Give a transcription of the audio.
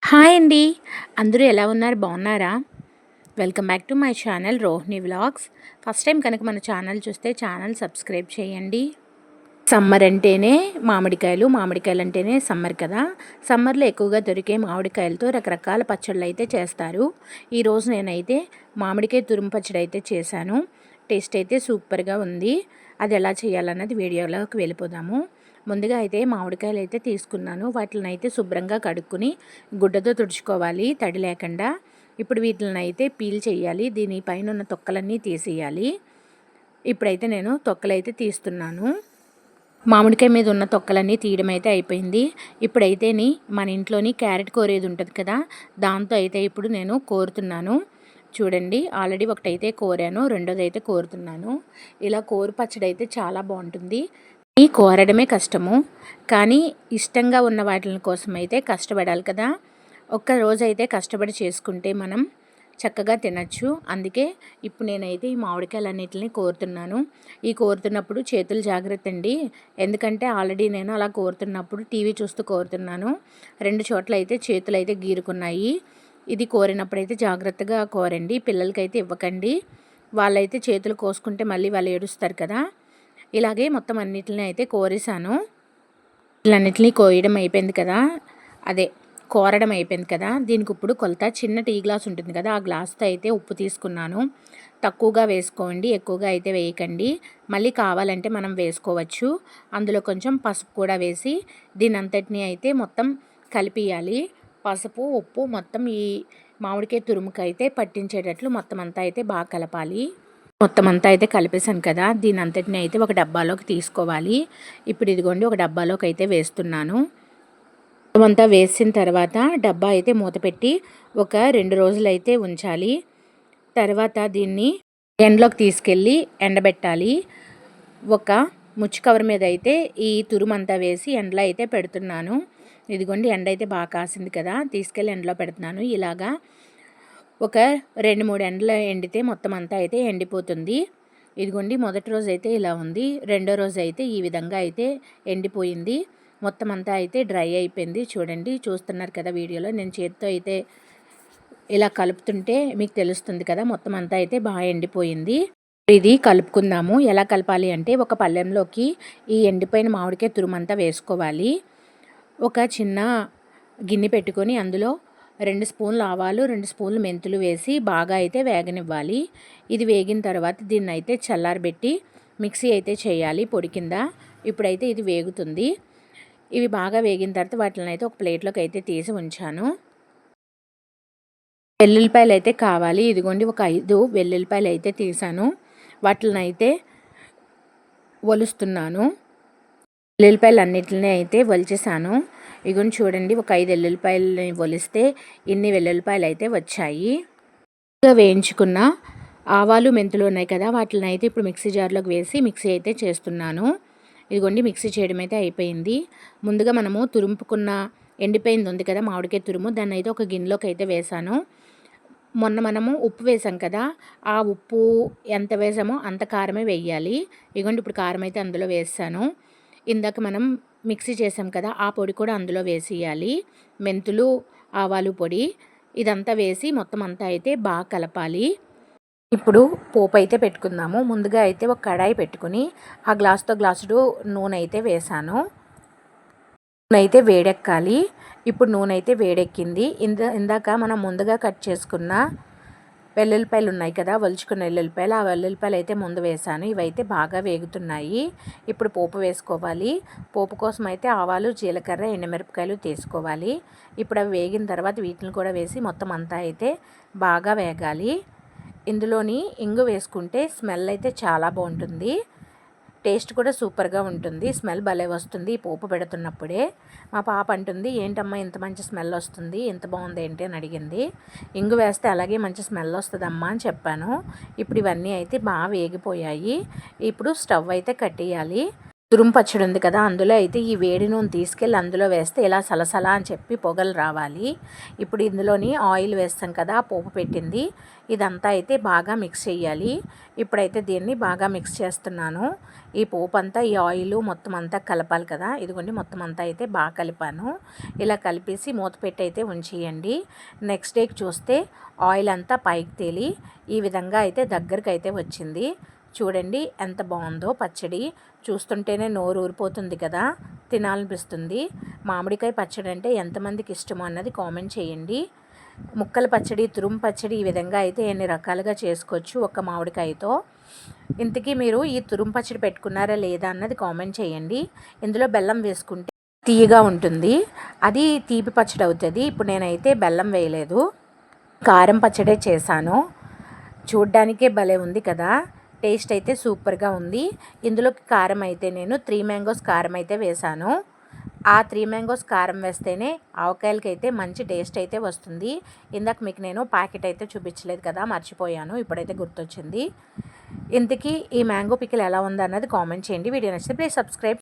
Hi అండి. అందరూ ఎలా ఉన్నారు? బాగున్నారా? Welcome back to my channel Rohini vlogs. First time కనుక మన ఛానల్ చూస్తే ఛానల్ సబ్స్క్రైబ్ చేయండి. సమ్మర్ అంటేనే మామిడికాయలు అంటేనే సమ్మర్ కదా. సమ్మర్లో ఎక్కువగా దొరికే మామిడికాయలతో రకరకాల పచ్చళ్ళు అయితే చేస్తారు. ఈరోజు నేనైతే మామిడికాయ తురుము పచ్చడి అయితే చేశాను. టేస్ట్ అయితే సూపర్గా ఉంది. అది ఎలా చేయాలన్నది వీడియోలోకి వెళ్ళిపోదాము. ముందుగా అయితే మామిడికాయలు అయితే తీసుకున్నాను. వాటిని అయితే శుభ్రంగా కడుక్కుని గుడ్డతో తుడుచుకోవాలి తడి లేకుండా. ఇప్పుడు వీటిని అయితే పీల్ చేయాలి. దీనిపైన ఉన్న తొక్కలన్నీ తీసేయాలి. ఇప్పుడైతే నేను తొక్కలైతే తీస్తున్నాను. మామిడికాయ మీద ఉన్న తొక్కలన్నీ తీయడం అయితే అయిపోయింది. ఇప్పుడైతేని మన ఇంట్లోని క్యారెట్ కోరేది ఉంటుంది కదా, దాంతో అయితే ఇప్పుడు నేను కోరుతున్నాను. చూడండి, ఆల్రెడీ ఒకటైతే కోరాను, రెండోది అయితే కోరుతున్నాను. ఇలా కోరు పచ్చడి అయితే చాలా బాగుంటుంది. ఈ కోరడమే కష్టము, కానీ ఇష్టంగా ఉన్న వాటి కోసం అయితే కష్టపడాలి కదా. ఒక్క రోజైతే కష్టపడి చేసుకుంటే మనం చక్కగా తినచ్చు. అందుకే ఇప్పుడు నేనైతే ఈ మామిడికాయలన్నిటిని కోరుతున్నాను. ఈ కోరుతున్నప్పుడు చేతులు జాగ్రత్త అండి. ఎందుకంటే ఆల్రెడీ నేను అలా కోరుతున్నప్పుడు టీవీ చూస్తూ కోరుతున్నాను. 2 చోట్ల అయితే చేతులు అయితే గీరుకున్నాయి. ఇది కోరినప్పుడైతే జాగ్రత్తగా కోరండి. పిల్లలకైతే ఇవ్వకండి. వాళ్ళైతే చేతులు కోసుకుంటే మళ్ళీ వాళ్ళు ఏడుస్తారు కదా. ఇలాగే మొత్తం అన్నిటిని అయితే కోరేసాను. వీళ్ళన్నిటిని కోయడం అయిపోయింది కదా, అదే కోరడం అయిపోయింది కదా. దీనికి ఇప్పుడు కొలత చిన్న టీ గ్లాస్ ఉంటుంది కదా, ఆ గ్లాస్తో అయితే ఉప్పు తీసుకున్నాను. తక్కువగా వేసుకోండి, ఎక్కువగా అయితే వేయకండి. మళ్ళీ కావాలంటే మనం వేసుకోవచ్చు. అందులో కొంచెం పసుపు కూడా వేసి దీని అంతటిని అయితే మొత్తం కలిపియాలి. పసుపు ఉప్పు మొత్తం ఈ మామిడికాయ తురుముకైతే పట్టించేటట్లు మొత్తం అంతా అయితే బాగా కలపాలి. మొత్తం అంతా అయితే కలిపేసాను కదా, దీని అంతటిని అయితే ఒక డబ్బాలోకి తీసుకోవాలి. ఇప్పుడు ఇదిగోండి ఒక డబ్బాలోకి అయితే వేస్తున్నాను. మొత్తం అంతా వేసిన తర్వాత డబ్బా అయితే మూత పెట్టి ఒక 2 రోజులు అయితే ఉంచాలి. తర్వాత దీన్ని ఎండలోకి తీసుకెళ్ళి ఎండబెట్టాలి. ఒక ముచ్చు కవర్ మీద అయితే ఈ తురుమంతా వేసి ఎండలో అయితే పెడుతున్నాను. ఇదిగోండి ఎండ అయితే బాగా కాసింది కదా, తీసుకెళ్ళి ఎండలో పెడుతున్నాను. ఇలాగా ఒక 2-3 ఎండలు ఎండితే మొత్తం అంతా అయితే ఎండిపోతుంది. ఇదిగోండి మొదటి రోజు అయితే ఇలా ఉంది, రెండో రోజు అయితే ఈ విధంగా అయితే ఎండిపోయింది. మొత్తం అంతా అయితే డ్రై అయిపోయింది. చూడండి, చూస్తున్నారు కదా వీడియోలో. నేను చేతితో అయితే ఇలా కలుపుతుంటే మీకు తెలుస్తుంది కదా, మొత్తం అంతా అయితే బాగా ఎండిపోయింది. ఇది కలుపుకుందాము. ఎలా కలపాలి అంటే, ఒక పళ్ళెంలోకి ఈ ఎండిపోయిన మామిడికాయ తురుమంతా వేసుకోవాలి. ఒక చిన్న గిన్నె పెట్టుకొని అందులో 2 స్పూన్లు ఆవాలు, 2 స్పూన్లు మెంతులు వేసి బాగా అయితే వేగనివ్వాలి. ఇది వేగిన తర్వాత దీన్ని అయితే చల్లారబెట్టి మిక్సీ అయితే చేయాలి పొడి కింద. ఇప్పుడైతే ఇది వేగుతుంది. ఇవి బాగా వేగిన తర్వాత వాటిని అయితే ఒక ప్లేట్లోకి అయితే తీసి ఉంచాను. వెల్లుల్లిపాయలు అయితే కావాలి. ఇదిగోండి ఒక 5 వెల్లుల్లిపాయలు అయితే తీసాను. వాటిని అయితే ఒలుస్తున్నాను. వెల్లుల్లిపాయలు అన్నిటిని అయితే ఒలిచేసాను. ఇగోని చూడండి, ఒక 5 వెల్లుల్లిపాయలని ఒలిస్తే ఇన్ని వెల్లుల్లిపాయలు అయితే వచ్చాయి. వేయించుకున్న ఆవాలు మెంతులు ఉన్నాయి కదా, వాటిని అయితే ఇప్పుడు మిక్సీ జార్లోకి వేసి మిక్సీ అయితే చేస్తున్నాను. ఇదిగోండి మిక్సీ చేయడం అయితే అయిపోయింది. ముందుగా మనము తురుముకున్న ఎండిపోయింది ఉంది కదా మామిడికాయ తురుము, దాన్ని అయితే ఒక గిన్నెలోకి అయితే వేసాను. మొన్న మనము ఉప్పు వేసాం కదా, ఆ ఉప్పు ఎంత వేసామో అంత కారమే వేయాలి. ఇదిగోండి ఇప్పుడు కారం అయితే అందులో వేసాను. ఇందాక మనం మిక్సీ చేసాం కదా, ఆ పొడి కూడా అందులో వేసేయాలి. మెంతులు, ఆవాలు పొడి ఇదంతా వేసి మొత్తం అంతా అయితే బాగా కలపాలి. ఇప్పుడు పోపు అయితే పెట్టుకుందాము. ముందుగా అయితే ఒక కడాయి పెట్టుకుని ఆ గ్లాసుతో గ్లాసుడు నూనె అయితే వేసాను. నూనె అయితే వేడెక్కాలి. ఇప్పుడు నూనె అయితే వేడెక్కింది. ఇందాక మనం ముందుగా కట్ చేసుకున్న వెల్లుల్లిపాయలు ఉన్నాయి కదా, ఒలుచుకున్న వెల్లుల్లిపాయలు, ఆ వెల్లుల్లిపాయలు అయితే ముందు వేసాను. ఇవైతే బాగా వేగుతున్నాయి. ఇప్పుడు పోపు వేసుకోవాలి. పోపు కోసం అయితే ఆవాలు, జీలకర్ర, ఎండుమిరపకాయలు తీసుకోవాలి. ఇప్పుడు అవి వేగిన తర్వాత వీటిని కూడా వేసి మొత్తం అంతా అయితే బాగా వేగాలి. ఇందులోని ఇంగు వేసుకుంటే స్మెల్ అయితే చాలా బాగుంటుంది. టేస్ట్ కూడా సూపర్గా ఉంటుంది. స్మెల్ భలే వస్తుంది ఈ పోపు పెడుతున్నప్పుడే. మా పాప అంటుంది, ఏంటమ్మా ఇంత మంచి స్మెల్ వస్తుంది, ఎంత బాగుంది ఏంటి అని అడిగింది. ఇంగు వేస్తే అలాగే మంచి స్మెల్ వస్తుందమ్మా అని చెప్పాను. ఇప్పుడు ఇవన్నీ అయితే బాగా వేగిపోయాయి. ఇప్పుడు స్టవ్ అయితే కట్టేయాలి. తురుము పచ్చడి ఉంది కదా, అందులో అయితే ఈ వేడి నూనె తీసుకెళ్ళి అందులో వేస్తే ఇలా సలసలా అని చెప్పి పొగలు రావాలి. ఇప్పుడు ఇందులోని ఆయిల్ వేస్తాం కదా, పోపు పెట్టింది ఇదంతా అయితే బాగా మిక్స్ చేయాలి. ఇప్పుడైతే దీన్ని బాగా మిక్స్ చేస్తున్నాను. ఈ పోపు అంతా ఈ ఆయిల్ మొత్తం అంతా కలపాలి కదా. ఇదిగోండి మొత్తం అంతా అయితే బాగా కలిపాను. ఇలా కలిపేసి మూత పెట్టి అయితే ఉంచేయండి. నెక్స్ట్ డేకి చూస్తే ఆయిల్ అంతా పైకి తేలి ఈ విధంగా అయితే దగ్గరికి అయితే వచ్చింది. చూడండి ఎంత బాగుందో పచ్చడి. చూస్తుంటేనే నోరు ఊరిపోతుంది కదా, తినాలనిపిస్తుంది. మామిడికాయ పచ్చడి అంటే ఎంతమందికి ఇష్టమో అన్నది కామెంట్ చేయండి. ముక్కల పచ్చడి, తురుము పచ్చడి ఈ విధంగా అయితే ఎన్ని రకాలుగా చేసుకోవచ్చు ఒక మామిడికాయతో. ఇంతకీ మీరు ఈ తురుము పచ్చడి పెట్టుకున్నారా లేదా అన్నది కామెంట్ చేయండి. ఇందులో బెల్లం వేసుకుంటే తీయగా ఉంటుంది, అది తీపి పచ్చడి అవుతుంది. ఇప్పుడు నేనైతే బెల్లం వేయలేదు, కారం పచ్చడే చేశాను. చూడ్డానికే భలే ఉంది కదా, టేస్ట్ అయితే సూపర్గా ఉంది. ఇందులోకి కారం అయితే నేను 3 మ్యాంగోస్ కారం అయితే వేశాను. ఆ 3 మ్యాంగోస్ కారం వేస్తేనే ఆవకాయలకైతే మంచి టేస్ట్ అయితే వస్తుంది. ఇందాక మీకు నేను ప్యాకెట్ అయితే చూపించలేదు కదా, మర్చిపోయాను, ఇప్పుడైతే గుర్తొచ్చింది. ఇంతకీ ఈ మ్యాంగో పికిల్ ఎలా ఉందన్నది కామెంట్ చేయండి. వీడియో నచ్చితే ప్లీజ్ సబ్స్క్రైబ్.